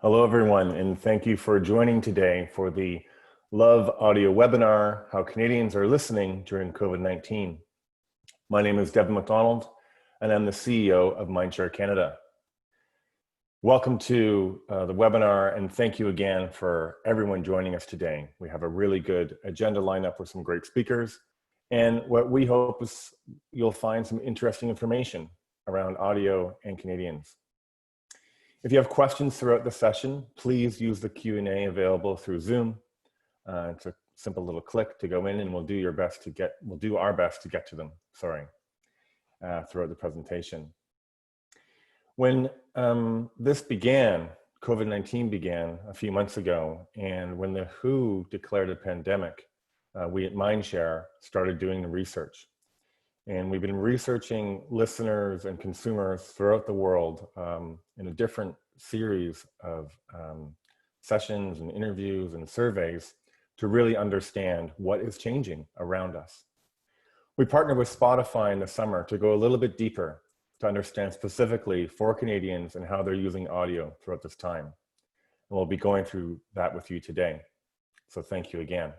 Hello, everyone, and thank you for joining today for the loveAudio webinar, How Canadians Are Listening During COVID-19. My name is Devin McDonald, and I'm the CEO of Mindshare Canada. Welcome to the webinar, and thank you again for everyone joining us today. We have a really good agenda lineup with some great speakers, and what we hope is you'll find some interesting information around audio and Canadians. If you have questions throughout the session, please use the Q&A available through Zoom. It's a simple little click to go in, and we'll do our best to get to them, throughout the presentation. When this began, COVID-19 began a few months ago, and when the WHO declared a pandemic, we at Mindshare started doing the research. And we've been researching listeners and consumers throughout the world in a different series of sessions and interviews and surveys to really understand what is changing around us. We partnered with Spotify in the summer to go a little bit deeper to understand specifically for Canadians and how they're using audio throughout this time. And we'll be going through that with you today. So thank you again.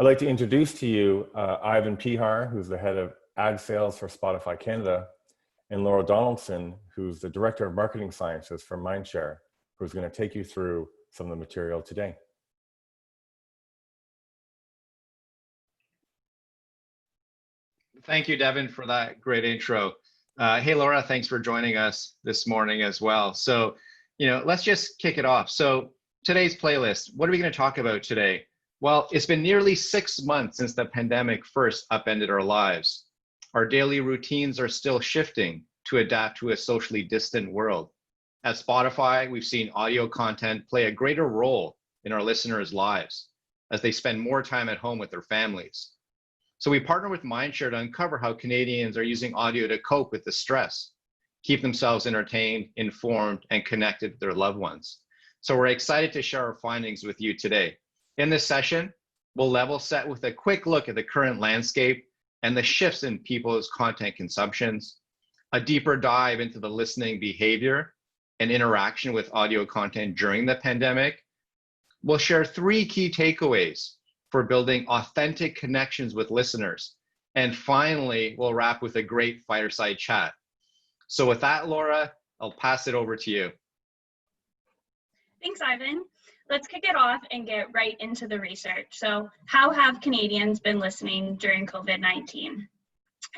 I'd like to introduce to you Ivan Pihar, who's the head of ad sales for Spotify Canada, and Laura Donaldson, who's the director of marketing sciences for Mindshare, who's going to take you through some of the material today. Thank you, Devin, for that great intro. Hey, Laura, thanks for joining us this morning as well. So, let's just kick it off. So today's playlist, what are we going to talk about today? Well, it's been nearly 6 months since the pandemic first upended our lives. Our daily routines are still shifting to adapt to a socially distant world. At Spotify, we've seen audio content play a greater role in our listeners' lives as they spend more time at home with their families. So we partner with Mindshare to uncover how Canadians are using audio to cope with the stress, keep themselves entertained, informed, and connected with their loved ones. So we're excited to share our findings with you today. In this session, we'll level set with a quick look at the current landscape and the shifts in people's content consumptions, a deeper dive into the listening behavior and interaction with audio content during the pandemic. We'll share 3 key takeaways for building authentic connections with listeners. And finally, we'll wrap with a great fireside chat. So with that, Laura, I'll pass it over to you. Thanks, Ivan. Let's kick it off and get right into the research. So how have Canadians been listening during COVID-19?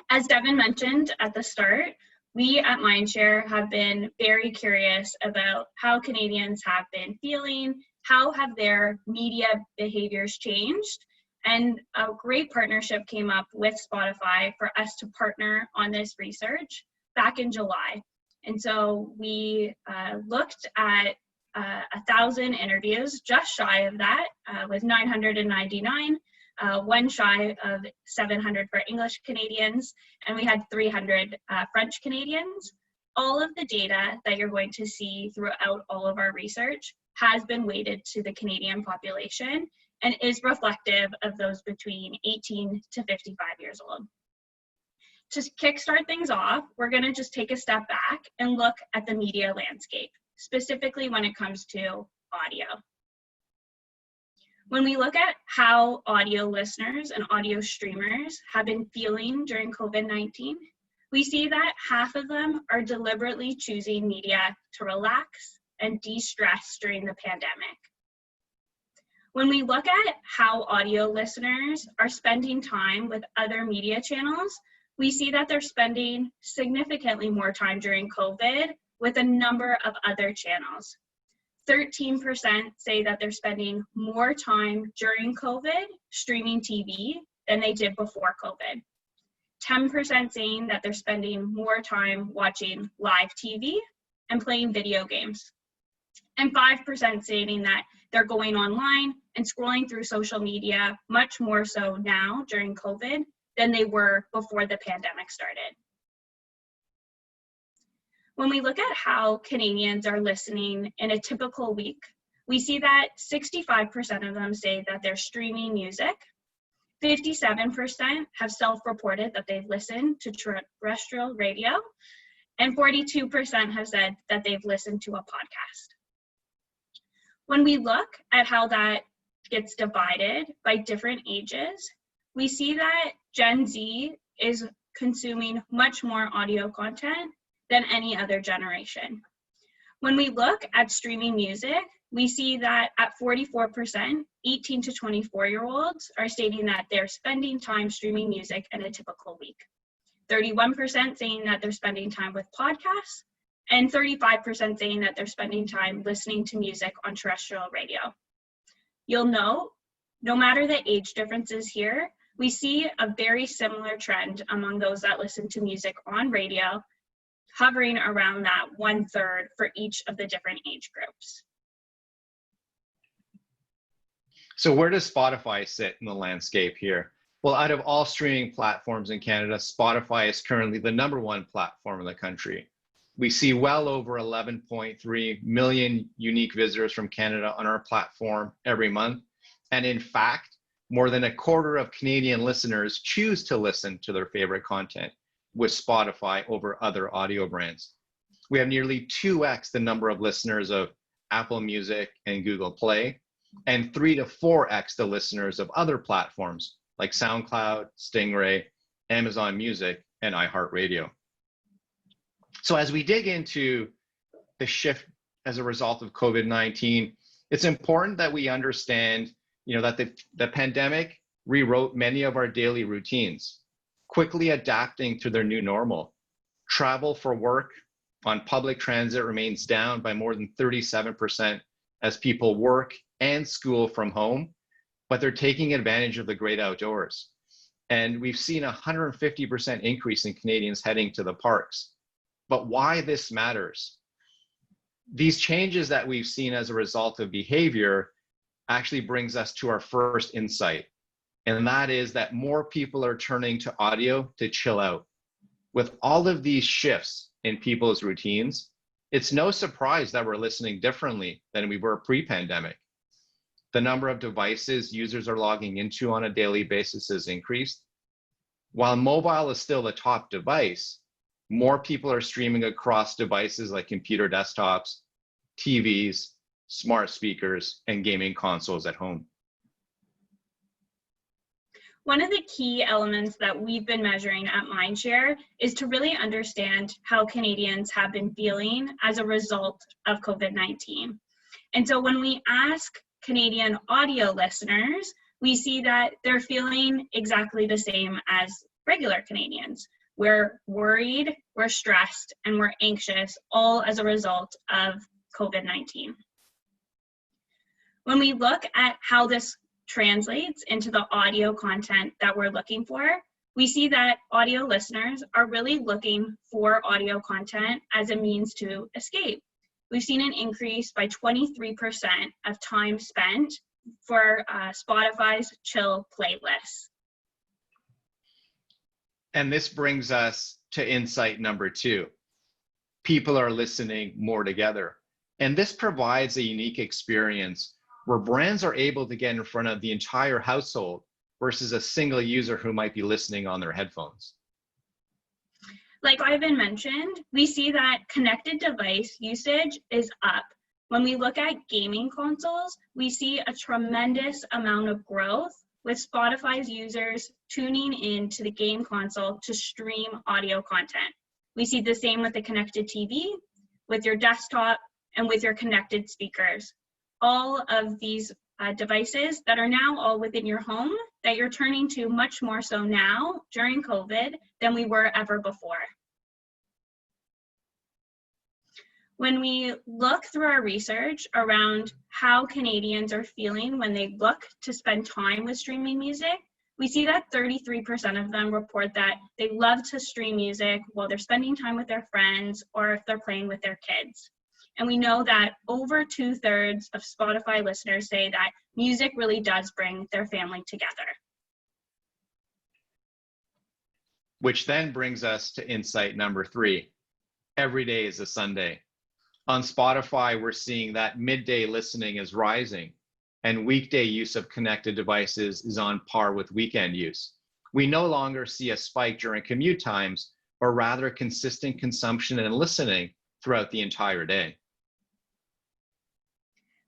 As Devin mentioned at the start, we at Mindshare have been very curious about how Canadians have been feeling, how have their media behaviors changed, and a great partnership came up with Spotify for us to partner on this research back in July. And so we looked at 1,000 interviews, just shy of that, with 999, one shy of 700 for English Canadians, and we had 300 French Canadians. All of the data that you're going to see throughout all of our research has been weighted to the Canadian population and is reflective of those between 18 to 55 years old. To kickstart things off, we're going to just take a step back and look at the media landscape, specifically when it comes to audio. When we look at how audio listeners and audio streamers have been feeling during COVID-19, we see that half of them are deliberately choosing media to relax and de-stress during the pandemic. When we look at how audio listeners are spending time with other media channels, we see that they're spending significantly more time during COVID with a number of other channels. 13% say that they're spending more time during COVID streaming TV than they did before COVID. 10% saying that they're spending more time watching live TV and playing video games. And 5% stating that they're going online and scrolling through social media much more so now during COVID than they were before the pandemic started. When we look at how Canadians are listening in a typical week, we see that 65% of them say that they're streaming music, 57% have self-reported that they've listened to terrestrial radio, and 42% have said that they've listened to a podcast. When we look at how that gets divided by different ages, we see that Gen Z is consuming much more audio content than any other generation. When we look at streaming music, we see that at 44%, 18 to 24-year-olds are stating that they're spending time streaming music in a typical week. 31% saying that they're spending time with podcasts, and 35% saying that they're spending time listening to music on terrestrial radio. You'll note, no matter the age differences here, we see a very similar trend among those that listen to music on radio, hovering around that 1/3 for each of the different age groups. So where does Spotify sit in the landscape here? Well, out of all streaming platforms in Canada, Spotify is currently the #1 platform in the country. We see well over 11.3 million unique visitors from Canada on our platform every month. And in fact, more than 1/4 of Canadian listeners choose to listen to their favorite content with Spotify over other audio brands. We have nearly 2x the number of listeners of Apple Music and Google Play, and 3 to 4x the listeners of other platforms like SoundCloud, Stingray, Amazon Music, and iHeartRadio. So as we dig into the shift as a result of COVID-19, it's important that we understand, that the pandemic rewrote many of our daily routines, quickly adapting to their new normal. Travel for work on public transit remains down by more than 37% as people work and school from home, but they're taking advantage of the great outdoors. And we've seen a 150% increase in Canadians heading to the parks. But why this matters? These changes that we've seen as a result of behavior actually brings us to our first insight. And that is that more people are turning to audio to chill out. With all of these shifts in people's routines, it's no surprise that we're listening differently than we were pre-pandemic. The number of devices users are logging into on a daily basis has increased. While mobile is still the top device, more people are streaming across devices like computer desktops, TVs, smart speakers, and gaming consoles at home. One of the key elements that we've been measuring at Mindshare is to really understand how Canadians have been feeling as a result of COVID-19. And so when we ask Canadian audio listeners, we see that they're feeling exactly the same as regular Canadians. We're worried, we're stressed, and we're anxious, all as a result of COVID-19. When we look at how this translates into the audio content that we're looking for, we see that audio listeners are really looking for audio content as a means to escape. We've seen an increase by 23% of time spent for Spotify's chill playlists. And this brings us to insight number 2. People are listening more together. And this provides a unique experience where brands are able to get in front of the entire household versus a single user who might be listening on their headphones. Like Ivan mentioned, we see that connected device usage is up. When we look at gaming consoles, we see a tremendous amount of growth with Spotify's users tuning in to the game console to stream audio content. We see the same with the connected TV, with your desktop, and with your connected speakers. All of these devices that are now all within your home that you're turning to much more so now during COVID than we were ever before. When we look through our research around how Canadians are feeling when they look to spend time with streaming music, we see that 33% of them report that they love to stream music while they're spending time with their friends or if they're playing with their kids. And we know that over 2/3 of Spotify listeners say that music really does bring their family together. Which then brings us to insight number 3. Every day is a Sunday. On Spotify, we're seeing that midday listening is rising and weekday use of connected devices is on par with weekend use. We no longer see a spike during commute times, but rather consistent consumption and listening throughout the entire day.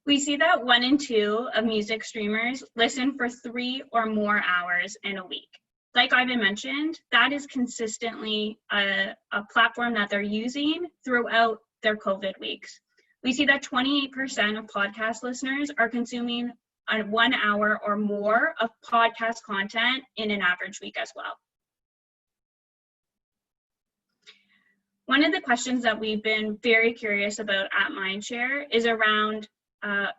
We see that 1 in 2 of music streamers listen for 3 or more hours in a week. Like Ivan mentioned, that is consistently a platform that they're using throughout their COVID weeks. We see that 28% of podcast listeners are consuming 1 hour or more of podcast content in an average week as well. One of the questions that we've been very curious about at Mindshare is around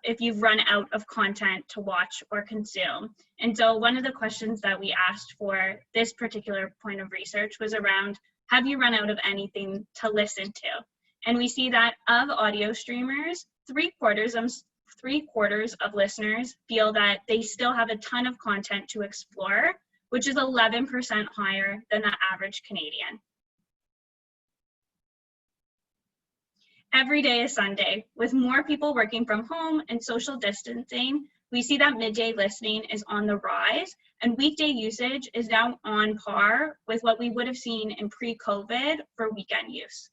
if you've run out of content to watch or consume. And so one of the questions that we asked for this particular point of research was around, have you run out of anything to listen to? And we see that of audio streamers, 3/4 of listeners feel that they still have a ton of content to explore, which is 11% higher than the average Canadian. Every day is Sunday. With more people working from home and social distancing, we see that midday listening is on the rise, and weekday usage is now on par with what we would have seen in pre-COVID for weekend use.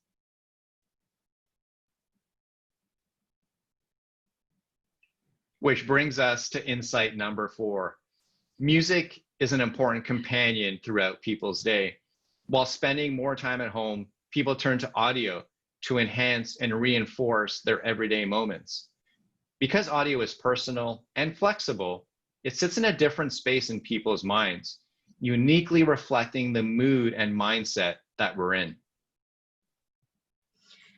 Which brings us to insight number 4. Music is an important companion throughout people's day. While spending more time at home, people turn to audio to enhance and reinforce their everyday moments. Because audio is personal and flexible, it sits in a different space in people's minds, uniquely reflecting the mood and mindset that we're in.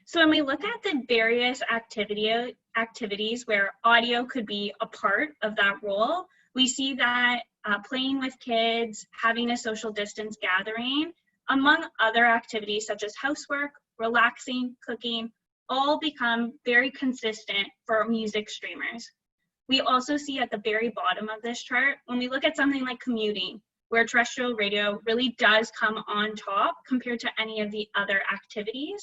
So when we look at the various activities where audio could be a part of that role, we see that playing with kids, having a social distance gathering, among other activities such as housework, relaxing, cooking, all become very consistent for music streamers. We also see at the very bottom of this chart, when we look at something like commuting, where terrestrial radio really does come on top compared to any of the other activities.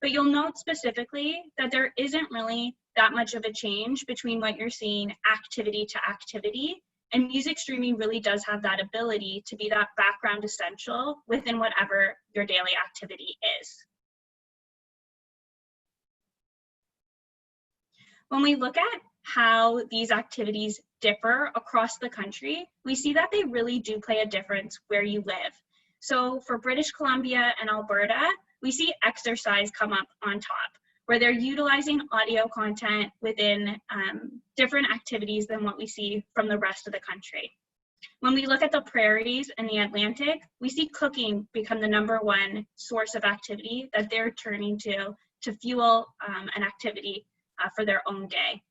But you'll note specifically that there isn't really that much of a change between what you're seeing activity to activity. And music streaming really does have that ability to be that background essential within whatever your daily activity is. When we look at how these activities differ across the country, we see that they really do play a difference where you live. So for British Columbia and Alberta, we see exercise come up on top, where they're utilizing audio content within different activities than what we see from the rest of the country. When we look at the prairies and the Atlantic, we see cooking become the #1 source of activity that they're turning to fuel an activity for their own day.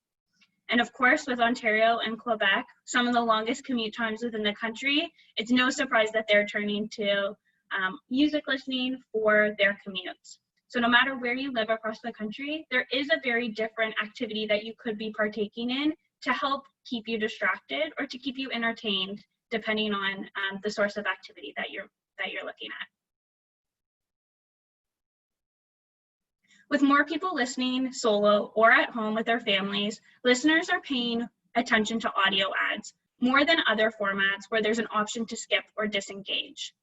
And of course, with Ontario and Quebec, some of the longest commute times within the country, it's no surprise that they're turning to music listening for their commutes. So no matter where you live across the country, there is a very different activity that you could be partaking in to help keep you distracted or to keep you entertained, depending on the source of activity that you're looking at. With more people listening solo or at home with their families, listeners are paying attention to audio ads more than other formats where there's an option to skip or disengage.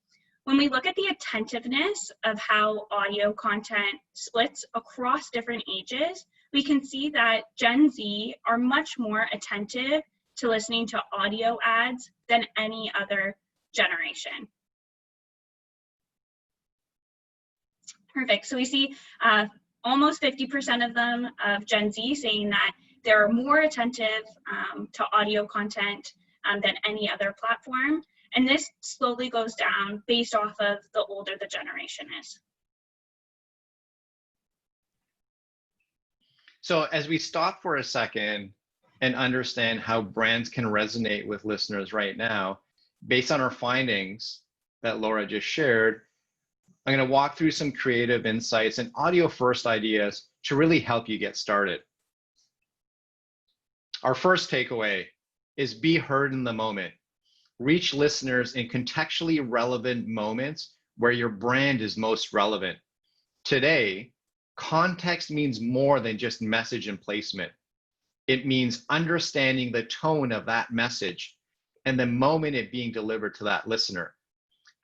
When we look at the attentiveness of how audio content splits across different ages, we can see that Gen Z are much more attentive to listening to audio ads than any other generation. Perfect. So we see almost 50% of them, of Gen Z, saying that they're more attentive to audio content than any other platform. And this slowly goes down based off of the older the generation is. So as we stop for a second and understand how brands can resonate with listeners right now, based on our findings that Laura just shared, I'm going to walk through some creative insights and audio first ideas to really help you get started. Our first takeaway is be heard in the moment. Reach listeners in contextually relevant moments where your brand is most relevant. Today, context means more than just message and placement. It means understanding the tone of that message and the moment it being delivered to that listener.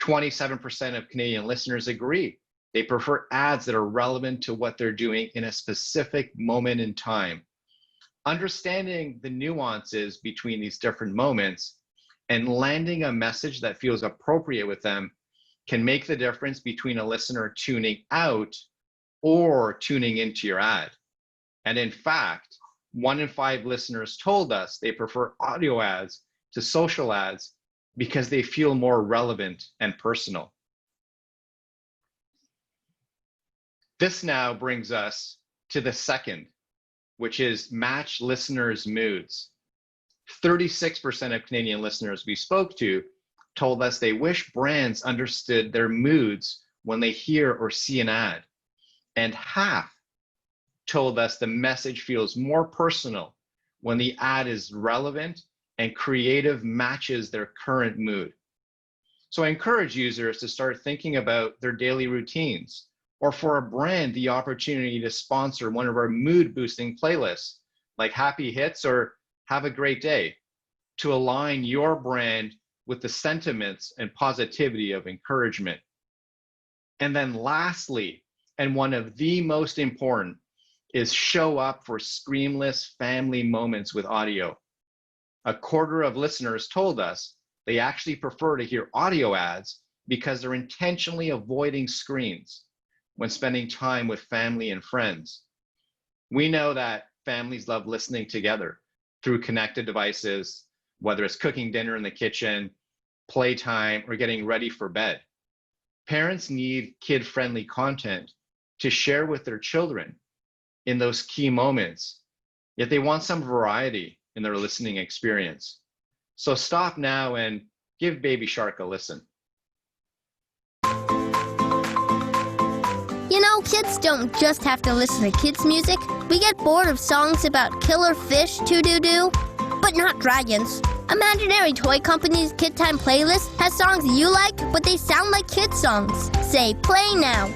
27% of Canadian listeners agree. They prefer ads that are relevant to what they're doing in a specific moment in time. Understanding the nuances between these different moments and landing a message that feels appropriate with them can make the difference between a listener tuning out or tuning into your ad. And in fact, 1 in 5 listeners told us they prefer audio ads to social ads because they feel more relevant and personal. This now brings us to the second, which is match listeners' moods. 36% of Canadian listeners we spoke to told us they wish brands understood their moods when they hear or see an ad. And half told us the message feels more personal when the ad is relevant and creative matches their current mood. So I encourage users to start thinking about their daily routines, or for a brand, the opportunity to sponsor one of our mood boosting playlists, like Happy Hits or Have a Great Day, to align your brand with the sentiments and positivity of encouragement. And then lastly, and one of the most important, is show up for screamless family moments with audio. A quarter of listeners told us they actually prefer to hear audio ads because they're intentionally avoiding screens when spending time with family and friends. We know that families love listening together through connected devices, whether it's cooking dinner in the kitchen, playtime, or getting ready for bed. Parents need kid-friendly content to share with their children in those key moments, yet they want some variety in their listening experience. So stop now and give Baby Shark a listen. You know, kids don't just have to listen to kids' music. We get bored of songs about killer fish, to-do-do, but not dragons. Imaginary Toy Company's Kid Time playlist has songs you like, but they sound like kids' songs. Say, play now.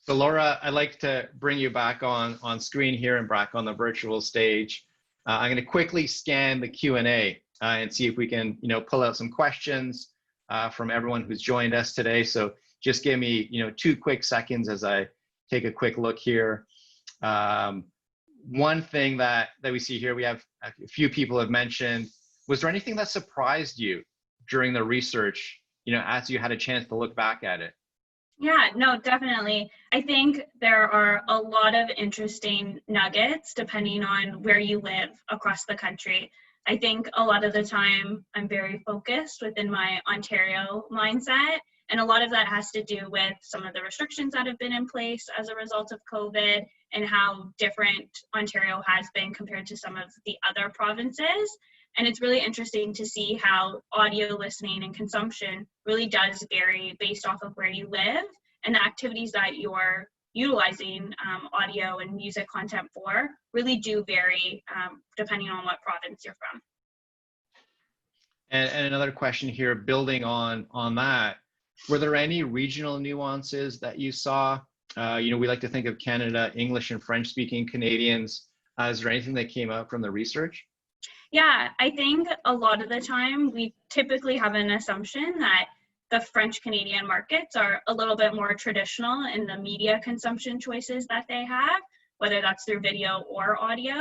So Laura, I'd like to bring you back on screen here and back on the virtual stage. I'm going to quickly scan the Q&A and see if we can, pull out some questions from everyone who's joined us today. So just give me, 2 quick seconds as I take a quick look here. One thing that we see here, we have a few people have mentioned, was there anything that surprised you during the research, as you had a chance to look back at it? Yeah, no, definitely. I think there are a lot of interesting nuggets depending on where you live across the country. I think a lot of the time I'm very focused within my Ontario mindset, and a lot of that has to do with some of the restrictions that have been in place as a result of COVID and how different Ontario has been compared to some of the other provinces. And it's really interesting to see how audio listening and consumption really does vary based off of where you live and the activities that you're utilizing audio and music content for really do vary depending on what province you're from. And another question here, building on that, were there any regional nuances that you saw? We like to think of Canada, English and French speaking Canadians. Is there anything that came out from the research? Yeah, I think a lot of the time we typically have an assumption that the French Canadian markets are a little bit more traditional in the media consumption choices that they have, whether that's through video or audio.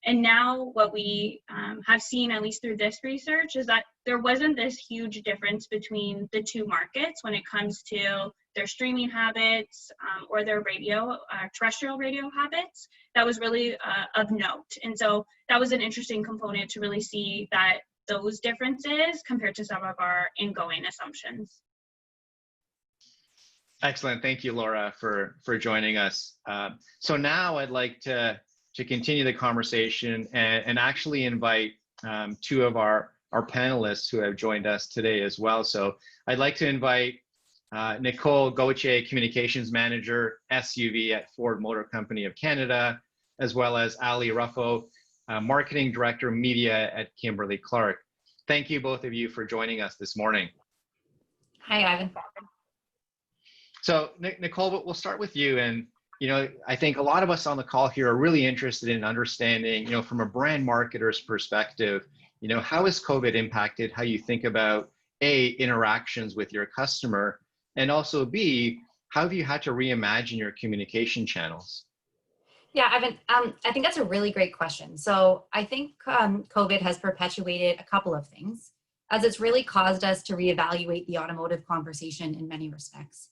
And now what we have seen, at least through this research, is that there wasn't this huge difference between the two markets when it comes to their streaming habits or their terrestrial radio habits. That was really of note. And so that was an interesting component to really see that those differences compared to some of our ingoing assumptions. Excellent. Thank you, Laura, for joining us. So now I'd like to continue the conversation and actually invite 2 of our panelists who have joined us today as well. So I'd like to invite Nicole, Gaucher, Communications Manager, SUV at Ford Motor Company of Canada, as well as Ali Ruffo, Marketing Director, Media at Kimberly-Clark. Thank you, both of you, for joining us this morning. Hi, Ivan. So Nicole, we'll start with you. And I think a lot of us on the call here are really interested in understanding, from a brand marketer's perspective, how has COVID impacted how you think about A, interactions with your customer, and also B, how have you had to reimagine your communication channels? Yeah, Evan, I think that's a really great question. So I think COVID has perpetuated a couple of things, as it's really caused us to reevaluate the automotive conversation in many respects.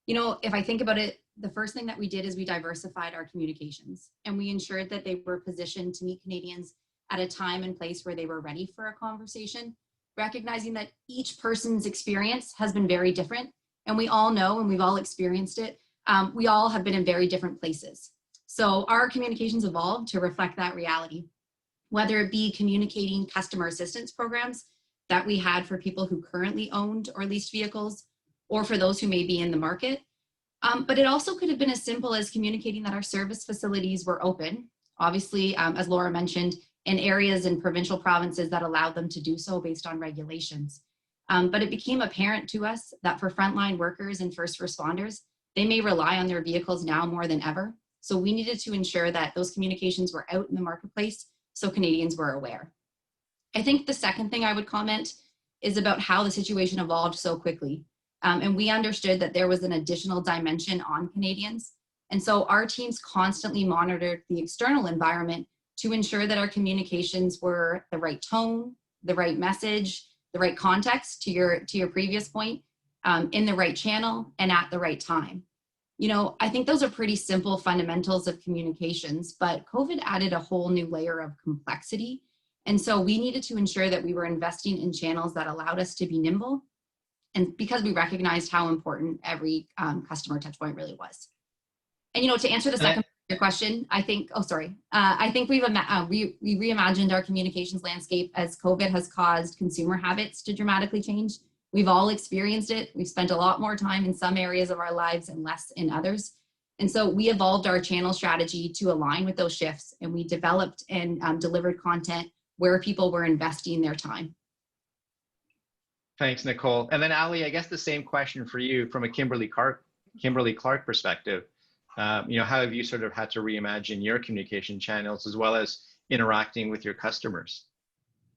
If I think about it, the first thing that we did is we diversified our communications, and we ensured that they were positioned to meet Canadians at a time and place where they were ready for a conversation, recognizing that each person's experience has been very different. And we all know, and we've all experienced it, we all have been in very different places. So our communications evolved to reflect that reality, whether it be communicating customer assistance programs that we had for people who currently owned or leased vehicles, or for those who may be in the market. But it also could have been as simple as communicating that our service facilities were open, obviously, as Laura mentioned, in areas in provincial provinces that allowed them to do so based on regulations. But it became apparent to us that for frontline workers and first responders, they may rely on their vehicles now more than ever. So we needed to ensure that those communications were out in the marketplace so Canadians were aware. I think the second thing I would comment is about how the situation evolved so quickly. And we understood that there was an additional dimension on Canadians. And so our teams constantly monitored the external environment to ensure that our communications were the right tone, the right message, the right context, to your previous point, in the right channel and at the right time. I think those are pretty simple fundamentals of communications, but COVID added a whole new layer of complexity. And so we needed to ensure that we were investing in channels that allowed us to be nimble, and because we recognized how important every customer touch point really was. And, to answer the second part of your question, I think, I think we reimagined our communications landscape as COVID has caused consumer habits to dramatically change. We've all experienced it. We've spent a lot more time in some areas of our lives and less in others. And so we evolved our channel strategy to align with those shifts, and we developed and delivered content where people were investing their time. Thanks, Nicole. And then Ali, I guess the same question for you from a Kimberly Clark perspective. How have you sort of had to reimagine your communication channels as well as interacting with your customers?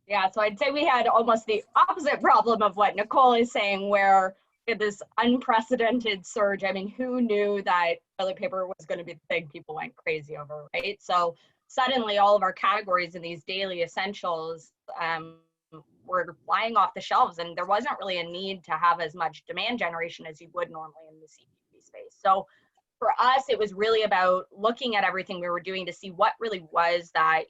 Yeah, so I'd say we had almost the opposite problem of what Nicole is saying, where we had this unprecedented surge. I mean, who knew that toilet paper was going to be the thing people went crazy over, right? So suddenly all of our categories in these daily essentials were flying off the shelves, and there wasn't really a need to have as much demand generation as you would normally in the CPG space. So for us, it was really about looking at everything we were doing to see what really was that,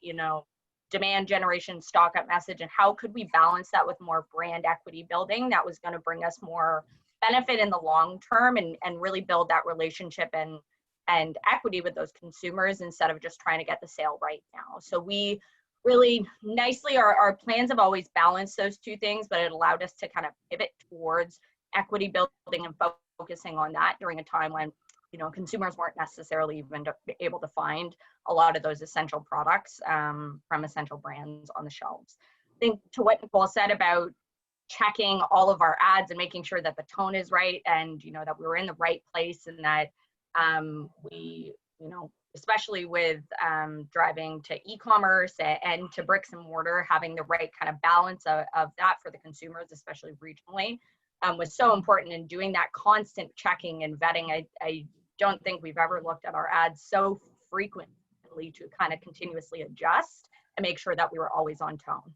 demand generation, stock up message, and how could we balance that with more brand equity building that was going to bring us more benefit in the long term, and really build that relationship and equity with those consumers instead of just trying to get the sale right now. So we really nicely, our plans have always balanced those two things, but it allowed us to kind of pivot towards equity building and focusing on that during a time when consumers weren't necessarily even able to find a lot of those essential products from essential brands on the shelves. I think to what Nicole said about checking all of our ads and making sure that the tone is right, and that we were in the right place, and that we, especially with driving to e-commerce and to bricks and mortar, having the right kind of balance of that for the consumers, especially regionally, was so important. In doing that constant checking and vetting, I don't think we've ever looked at our ads so frequently to kind of continuously adjust and make sure that we were always on tone.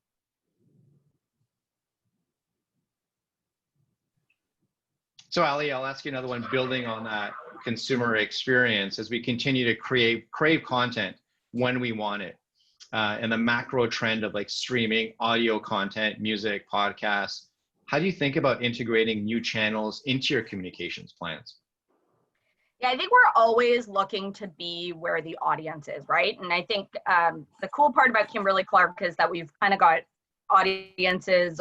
So Ali, I'll ask you another one, building on that consumer experience as we continue to crave content when we want it, and the macro trend of like streaming audio content, music, podcasts. How do you think about integrating new channels into your communications plans? Yeah, I think we're always looking to be where the audience is, right? And I think the cool part about Kimberly Clark is that we've kind of got audiences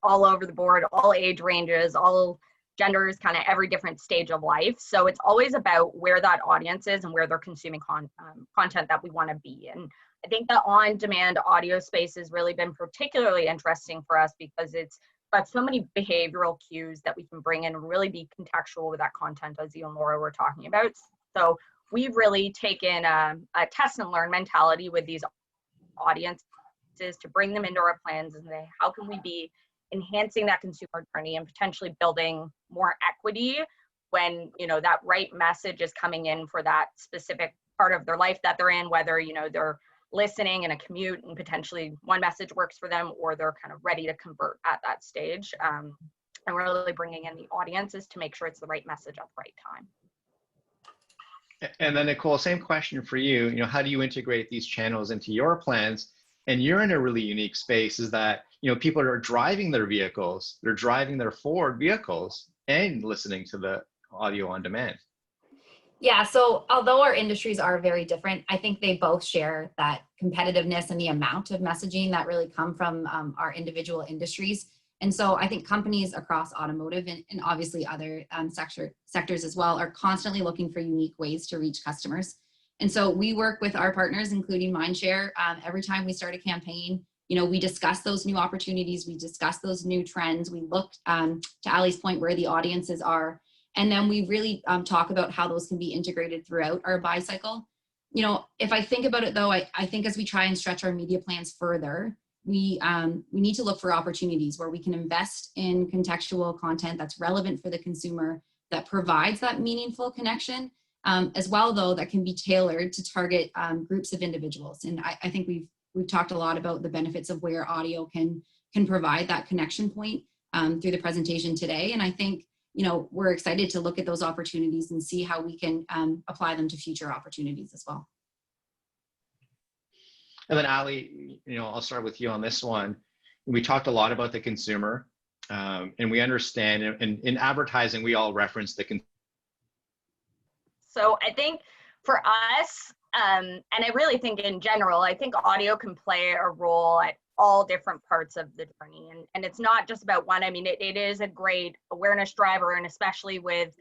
all over the board, all age ranges, all genders, kind of every different stage of life. So it's always about where that audience is and where they're consuming content that we want to be. And I think the on-demand audio space has really been particularly interesting for us because it's got so many behavioral cues that we can bring in and really be contextual with that content, as you and Laura were talking about. So we've really taken a test and learn mentality with these audiences to bring them into our plans and say, how can we be enhancing that consumer journey and potentially building more equity when, you know, that right message is coming in for that specific part of their life that they're in, whether, you know, they're listening in a commute and potentially one message works for them, or they're kind of ready to convert at that stage. And we're really bringing in the audiences to make sure it's the right message at the right time. And then Nicole, same question for you. You know, how do you integrate these channels into your plans? And you're in a really unique space, is that, you know, people are driving their vehicles, they're driving their Ford vehicles and listening to the audio on demand. Yeah, so although our industries are very different, I think they both share that competitiveness and the amount of messaging that really come from our individual industries. And so I think companies across automotive and obviously other sectors as well are constantly looking for unique ways to reach customers. And so we work with our partners, including Mindshare. Every time we start a campaign, you know, we discuss those new opportunities, we discuss those new trends, we look to Ali's point where the audiences are, and then we really talk about how those can be integrated throughout our buy cycle. You know, if I think about it though, I think as we try and stretch our media plans further, we need to look for opportunities where we can invest in contextual content that's relevant for the consumer, that provides that meaningful connection, as well though that can be tailored to target groups of individuals. And I think we've talked a lot about the benefits of where audio can provide that connection point through the presentation today. And I think, you know, we're excited to look at those opportunities and see how we can apply them to future opportunities as well. And then Ali, you know, I'll start with you on this one. We talked a lot about the consumer, and we understand, and in advertising, we all reference the consumer. So I think for us, and I really think in general, I think audio can play a role at all different parts of the journey. And it's not just about one. I mean, it is a great awareness driver, and especially with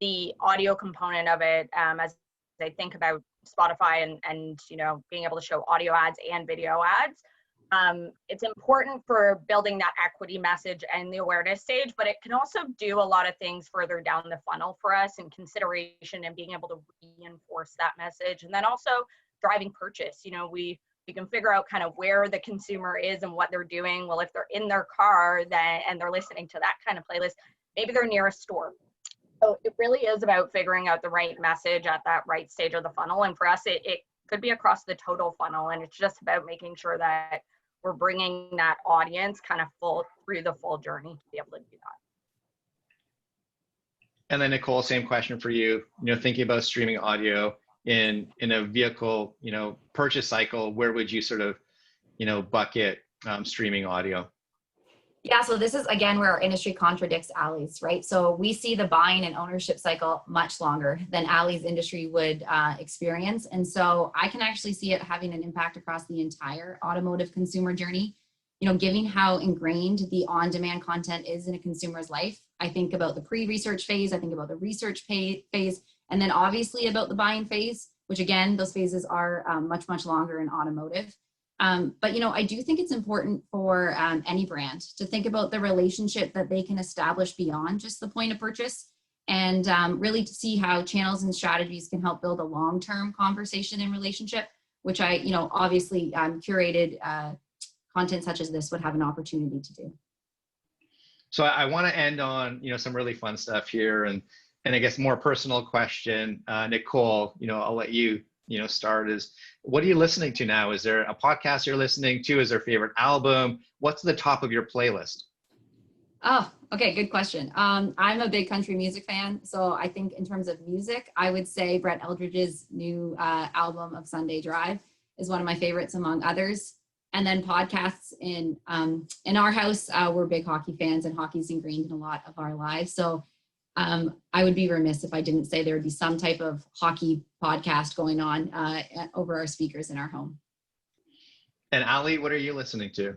the audio component of it, as I think about Spotify and you know, being able to show audio ads and video ads. It's important for building that equity message and the awareness stage, but it can also do a lot of things further down the funnel for us in consideration and being able to reinforce that message. And then also driving purchase. You know, we can figure out kind of where the consumer is and what they're doing. Well, if they're in their car and they're listening to that kind of playlist, maybe they're near a store. So it really is about figuring out the right message at that right stage of the funnel. And for us, it could be across the total funnel. And it's just about making sure that we're bringing that audience kind of through the full journey to be able to do that. And then Nicole, same question for you. You know, thinking about streaming audio in a vehicle, you know, purchase cycle, where would you sort of, you know, bucket streaming audio? Yeah, so this is again where our industry contradicts Ali's, right? So we see the buying and ownership cycle much longer than Ali's industry would experience. And so I can actually see it having an impact across the entire automotive consumer journey. You know, given how ingrained the on-demand content is in a consumer's life, I think about the pre-research phase, I think about the research phase, and then obviously about the buying phase, which again, those phases are much, much longer in automotive. But, you know, I do think it's important for any brand to think about the relationship that they can establish beyond just the point of purchase, and really to see how channels and strategies can help build a long-term conversation and relationship, which I, you know, obviously curated content such as this would have an opportunity to do. So I want to end on, you know, some really fun stuff here, and I guess more personal question. Nicole, you know, I'll let you, you know, start. Is what are you listening to now? Is there a podcast you're listening to? Is there a favorite album? What's the top of your playlist? Oh, okay, good question. I'm a big country music fan, so I think in terms of music, I would say Brett Eldredge's new album of Sunday Drive is one of my favorites among others. And then podcasts in our house, we're big hockey fans, and hockey's ingrained in a lot of our lives. So I would be remiss if I didn't say there would be some type of hockey podcast going on over our speakers in our home. And Ali, what are you listening to?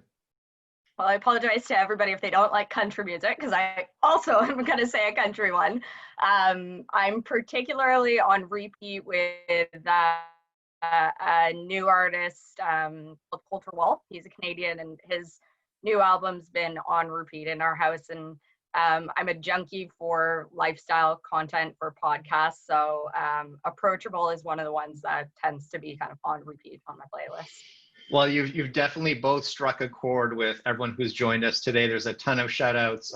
Well, I apologize to everybody if they don't like country music, because I also am going to say a country one. I'm particularly on repeat with a new artist called Coulter Wall. He's a Canadian, and his new album's been on repeat in our house. And I'm a junkie for lifestyle content for podcasts, so Approachable is one of the ones that tends to be kind of on repeat on my playlist. Well, you've definitely both struck a chord with everyone who's joined us today. There's a ton of shout outs.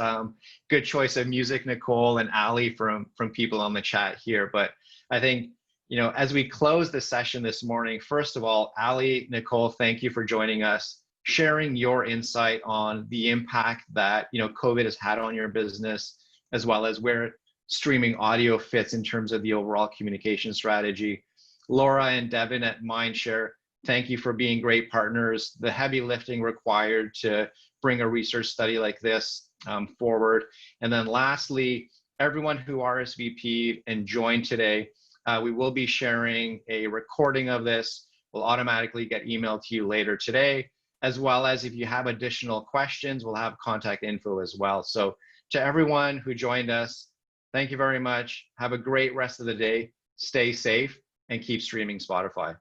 Good choice of music, Nicole and Ali, from people on the chat here. But I think, as we close the session this morning, first of all, Ali, Nicole, thank you for joining us, sharing your insight on the impact that, COVID has had on your business, as well as where streaming audio fits in terms of the overall communication strategy. Laura and Devin at Mindshare, thank you for being great partners. The heavy lifting required to bring a research study like this forward. And then lastly, everyone who RSVP'd and joined today, we will be sharing a recording of this. We'll automatically get emailed to you later today, as well as if you have additional questions, we'll have contact info as well. So to everyone who joined us, thank you very much. Have a great rest of the day. Stay safe and keep streaming Spotify.